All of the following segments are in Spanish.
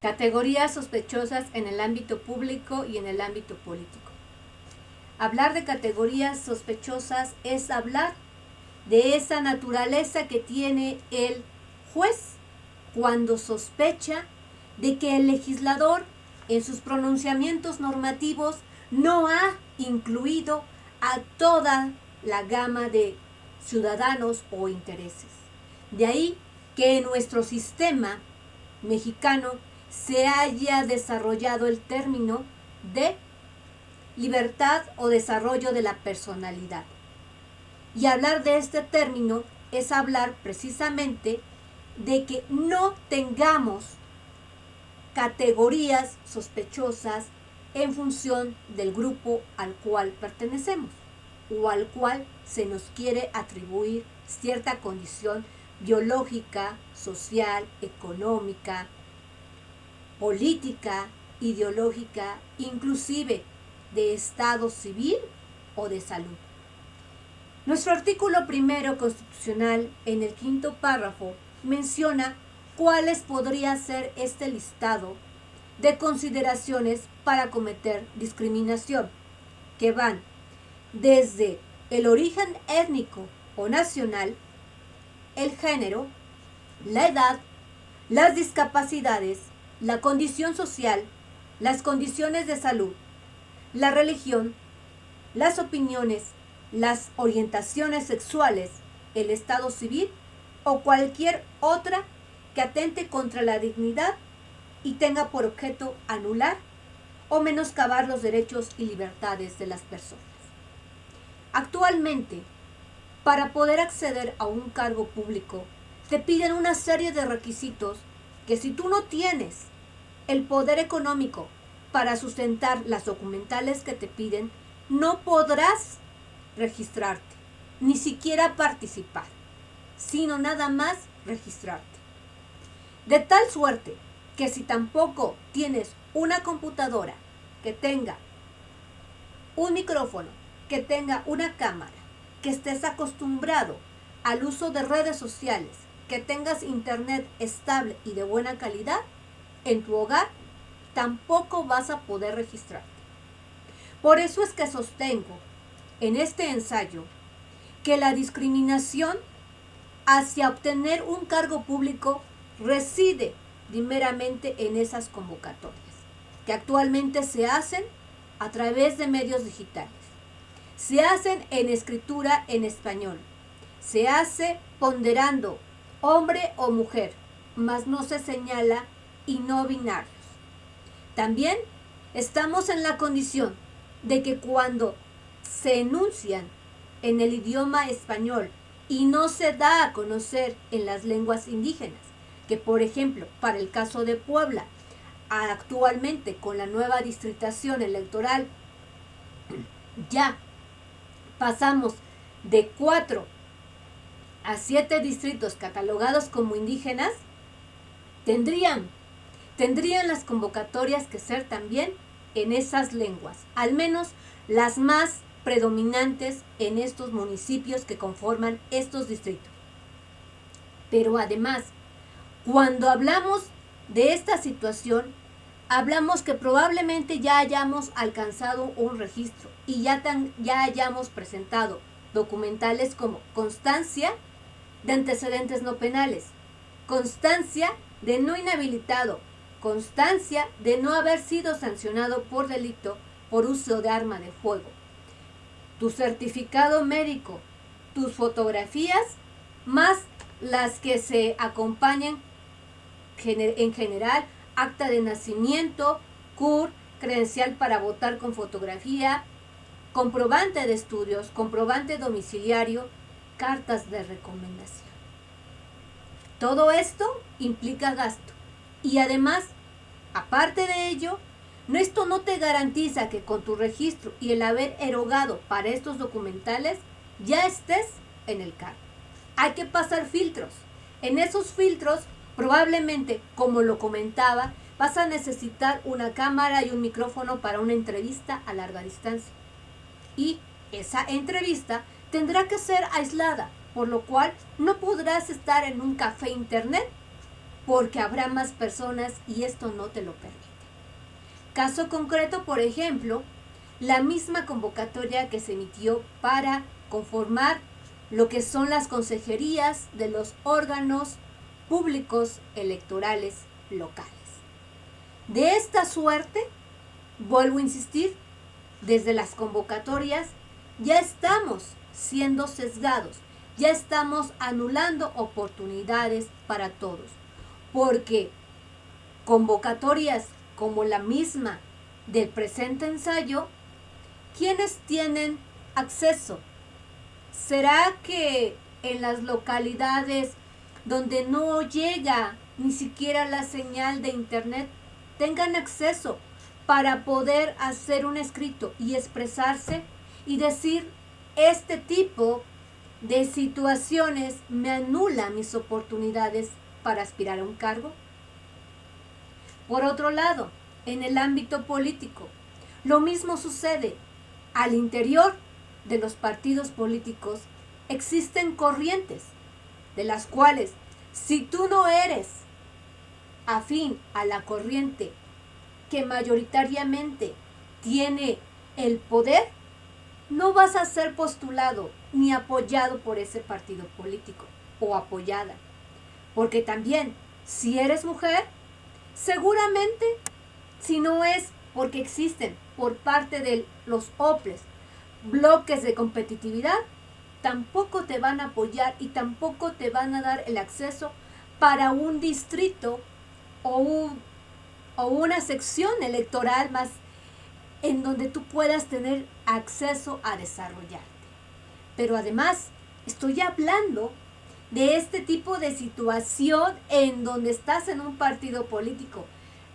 Categorías sospechosas en el ámbito público y en el ámbito político. Hablar de categorías sospechosas es hablar de esa naturaleza que tiene el juez cuando sospecha de que el legislador en sus pronunciamientos normativos no ha incluido a toda la gama de ciudadanos o intereses. De ahí que en nuestro sistema mexicano se haya desarrollado el término de libertad o desarrollo de la personalidad. Y hablar de este término es hablar precisamente de que no tengamos categorías sospechosas en función del grupo al cual pertenecemos o al cual se nos quiere atribuir cierta condición biológica, social, económica, política, ideológica, inclusive de estado civil o de salud. Nuestro artículo primero constitucional, en el 5º párrafo, menciona cuáles podría ser este listado de consideraciones para cometer discriminación, que van desde el origen étnico o nacional, el género, la edad, las discapacidades, la condición social, las condiciones de salud, la religión, las opiniones, las orientaciones sexuales, el estado civil o cualquier otra que atente contra la dignidad y tenga por objeto anular o menoscabar los derechos y libertades de las personas. Actualmente, para poder acceder a un cargo público, te piden una serie de requisitos que si tú no tienes el poder económico para sustentar las documentales que te piden, no podrás registrarte, ni siquiera participar, sino nada más registrarte. De tal suerte que si tampoco tienes una computadora que tenga un micrófono, que tenga una cámara, que estés acostumbrado al uso de redes sociales, que tengas internet estable y de buena calidad, en tu hogar tampoco vas a poder registrarte. Por eso es que sostengo en este ensayo que la discriminación hacia obtener un cargo público reside primeramente en esas convocatorias, que actualmente se hacen a través de medios digitales. Se hacen en escritura en español. Se hace ponderando hombre o mujer, mas no se señala y no binarios. También estamos en la condición de que cuando se enuncian en el idioma español y no se da a conocer en las lenguas indígenas, que por ejemplo, para el caso de Puebla, actualmente con la nueva distritación electoral, ya pasamos de 4 a 7 distritos catalogados como indígenas, tendrían las convocatorias que ser también en esas lenguas, al menos las más predominantes en estos municipios que conforman estos distritos. Pero además, cuando hablamos de esta situación, hablamos que probablemente ya hayamos alcanzado un registro y ya hayamos presentado documentales como constancia de antecedentes no penales, constancia de no inhabilitado, constancia de no haber sido sancionado por delito por uso de arma de fuego, tu certificado médico, tus fotografías, más las que se acompañan en general, acta de nacimiento, CUR, credencial para votar con fotografía, comprobante de estudios, comprobante domiciliario, cartas de recomendación. Todo esto implica gasto. Y además, aparte de ello, esto no te garantiza que con tu registro y el haber erogado para estos documentales ya estés en el cargo. Hay que pasar filtros. En esos filtros, probablemente, como lo comentaba, vas a necesitar una cámara y un micrófono para una entrevista a larga distancia. Y esa entrevista tendrá que ser aislada, por lo cual no podrás estar en un café internet porque habrá más personas y esto no te lo permite. Caso concreto, por ejemplo, la misma convocatoria que se emitió para conformar lo que son las consejerías de los órganos públicos electorales locales. De esta suerte, vuelvo a insistir, desde las convocatorias ya estamos siendo sesgados, ya estamos anulando oportunidades para todos, porque convocatorias como la misma del presente ensayo, ¿quiénes tienen acceso? ¿Será que en las localidades donde no llega ni siquiera la señal de internet tengan acceso para poder hacer un escrito y expresarse y decir este tipo de situaciones me anula mis oportunidades para aspirar a un cargo? Por otro lado, en el ámbito político, lo mismo sucede. Al interior de los partidos políticos existen corrientes, de las cuales si tú no eres afín a la corriente que mayoritariamente tiene el poder, no vas a ser postulado ni apoyado por ese partido político o apoyada. Porque también, si eres mujer, seguramente, si no es porque existen por parte de los OPLES bloques de competitividad, tampoco te van a apoyar y tampoco te van a dar el acceso para un distrito o una sección electoral más en donde tú puedas tener acceso a desarrollarte. Pero además, estoy hablando de este tipo de situación en donde estás en un partido político.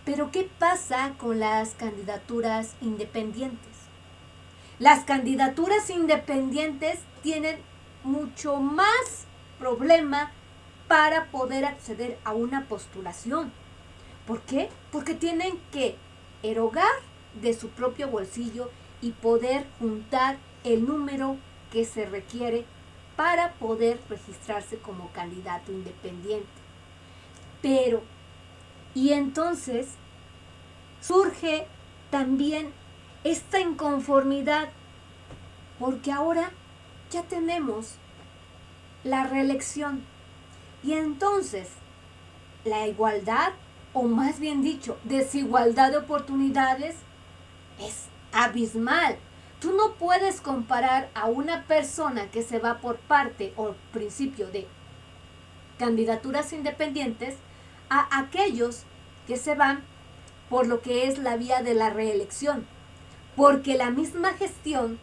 Pero ¿qué pasa con las candidaturas independientes? Las candidaturas independientes tienen mucho más problema para poder acceder a una postulación. ¿Por qué? Porque tienen que erogar de su propio bolsillo y poder juntar el número que se requiere para poder registrarse como candidato independiente. Pero, y entonces surge también esta inconformidad, porque ahora ya tenemos la reelección y entonces la igualdad, o más bien dicho, desigualdad de oportunidades es abismal. Tú no puedes comparar a una persona que se va por parte o principio de candidaturas independientes a aquellos que se van por lo que es la vía de la reelección, porque la misma gestión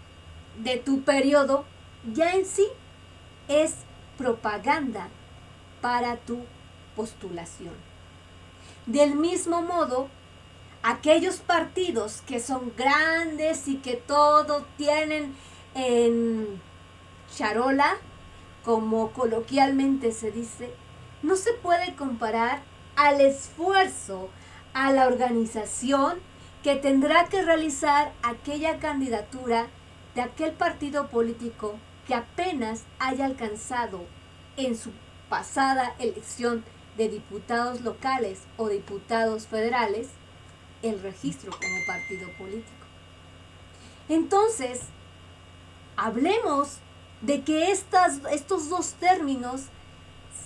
de tu periodo ya en sí es propaganda para tu postulación. Del mismo modo, aquellos partidos que son grandes y que todo tienen en charola, como coloquialmente se dice, no se puede comparar al esfuerzo, a la organización que tendrá que realizar aquella candidatura de aquel partido político que apenas haya alcanzado en su pasada elección de diputados locales o diputados federales el registro como partido político. Entonces, hablemos de que estos dos términos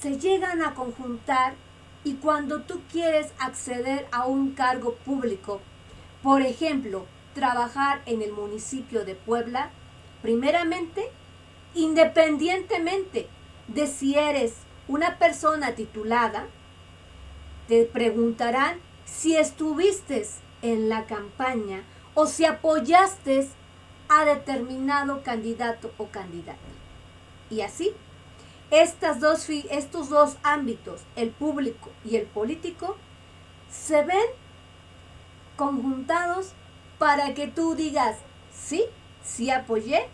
se llegan a conjuntar y cuando tú quieres acceder a un cargo público, por ejemplo, trabajar en el municipio de Puebla, primeramente, independientemente de si eres una persona titulada, te preguntarán si estuviste en la campaña o si apoyaste a determinado candidato o candidata. Y así, estos dos ámbitos, el público y el político, se ven conjuntados para que tú digas, sí apoyé,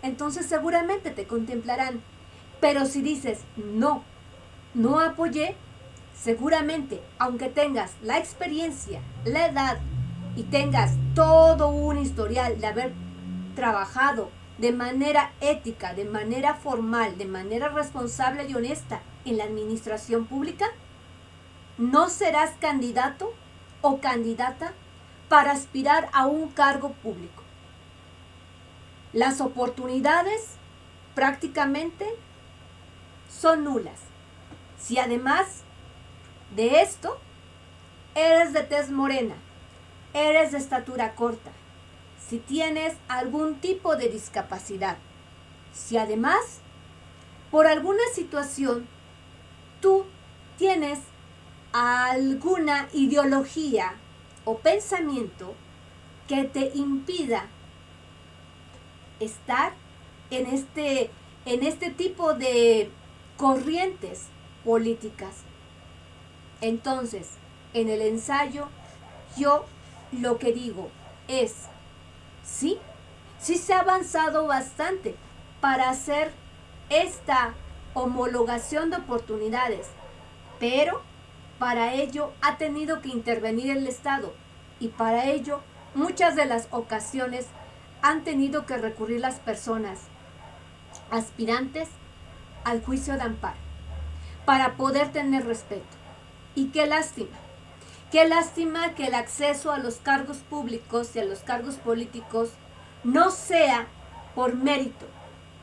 entonces seguramente te contemplarán. Pero si dices, no apoyé, seguramente, aunque tengas la experiencia, la edad y tengas todo un historial de haber trabajado de manera ética, de manera formal, de manera responsable y honesta en la administración pública, no serás candidato o candidata para aspirar a un cargo público. Las oportunidades prácticamente son nulas. Si además de esto eres de tez morena, eres de estatura corta, si tienes algún tipo de discapacidad, si además por alguna situación tú tienes alguna ideología o pensamiento que te impida estar en este tipo de corrientes políticas. Entonces, en el ensayo, yo lo que digo es, sí se ha avanzado bastante para hacer esta homologación de oportunidades, pero para ello ha tenido que intervenir el Estado y para ello muchas de las ocasiones han tenido que recurrir las personas aspirantes al juicio de amparo para poder tener respeto. Y qué lástima que el acceso a los cargos públicos y a los cargos políticos no sea por mérito,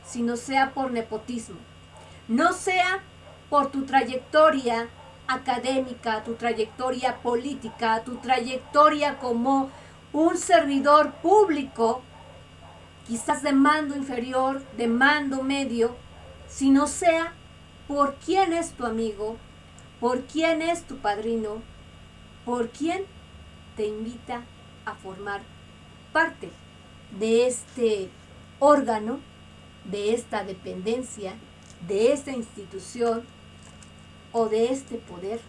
sino sea por nepotismo, no sea por tu trayectoria académica, tu trayectoria política, tu trayectoria como un servidor público, quizás de mando inferior, de mando medio, sino sea por quién es tu amigo, por quién es tu padrino, por quién te invita a formar parte de este órgano, de esta dependencia, de esta institución o de este poder.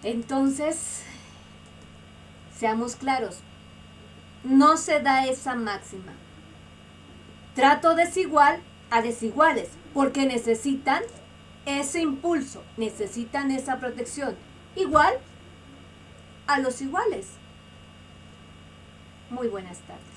Entonces, seamos claros, no se da esa máxima. Trato desigual a desiguales, porque necesitan ese impulso, necesitan esa protección. Igual a los iguales. Muy buenas tardes.